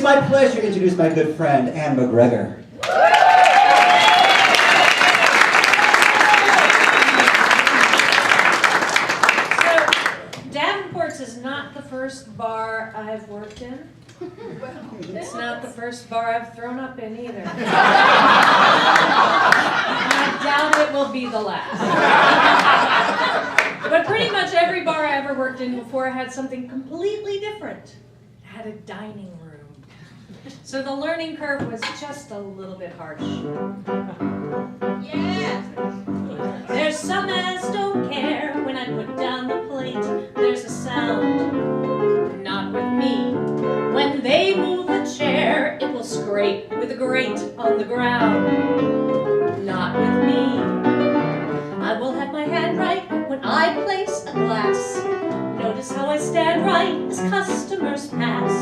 It's my pleasure to introduce my good friend, Anne McGregor. So, Davenport's is not the first bar I've worked in. It's not the first bar I've thrown up in either. I doubt it will be the last. But pretty much every bar I ever worked in before had something completely different. It had a dining room. So the learning curve was just a little bit harsh. Yeah! There's some as don't care when I put down the plate. There's a sound, not with me. When they move the chair, it will scrape with a grate on the ground. Not with me. I will have my hand right when I place a glass. Notice how I stand right as customers pass.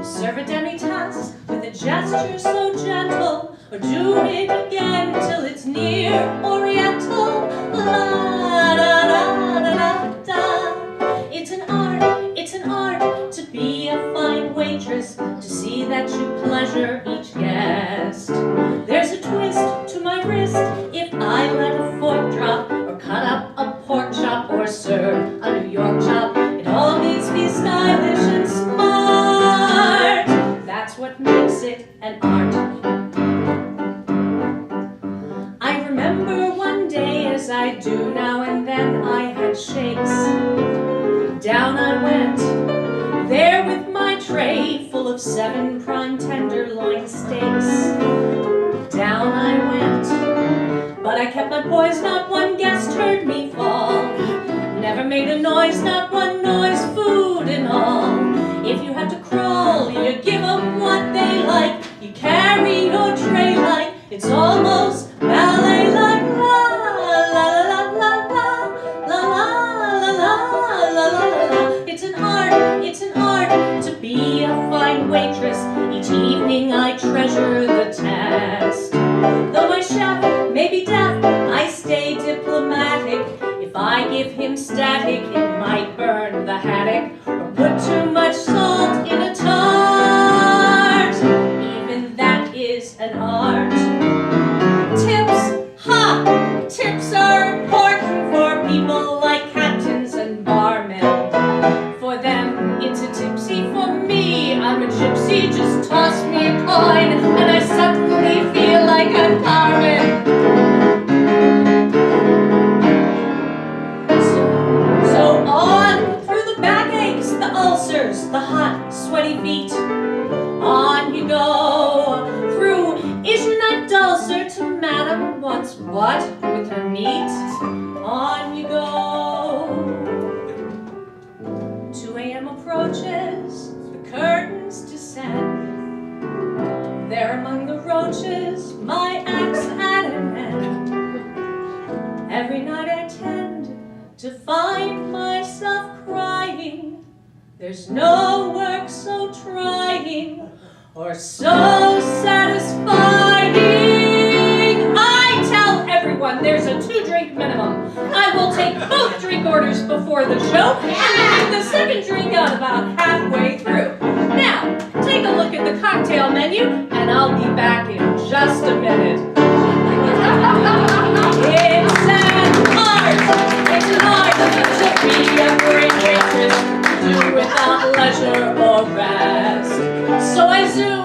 Serve a demi-tasse with a gesture so gentle, or do it again till it's near Oriental. La da da da da da. It's an art to be a fine waitress, to see that you pleasure each guest. There's a twist to my wrist if I let a fork drop, or cut up a pork chop, or serve a New York chop. It all needs to be stylish and smart. That's what makes it an art. I remember one day, as I do now and then, I had shakes. Down I went, there with my tray full of 7 prime tenderloin steaks. Down I went, but I kept my poise, not one guest heard me fall. Never made a noise, not one noise, food and all. If you had to crawl, you give them what they like. You carry your tray like it's almost ballet-like. La la la la la la la la la la. It's an art to be a fine waitress. Each evening I treasure the test. Though my chef may be deaf, I stay diplomatic. If I give him static, it might burn the haddock, or put too much salt in a tart. Even that is an art. Tips, ha! Tips are important for people like captains and barmen. For them, it's a tipsy. For me, I'm a gypsy. Just toss me a coin, and I suddenly feel like I'm Carmen. So on through the backaches, the ulcers, the hot, sweaty feet. On you go through. Isn't that dull, sir, to madam wants what with her meat? On you go. 2 a.m. approaches, the curtains descend. There among the roaches, my axe at an end. Every night I tend to find myself crying. There's no work so trying or so satisfying. I tell everyone there's a 2-drink minimum. I will take both drink orders before the show and leave the second drink out about halfway through. Now, take a look at the cocktail menu and I'll be back in just a minute. It's an art to be a great waitress, do without leisure or rest. So I zoom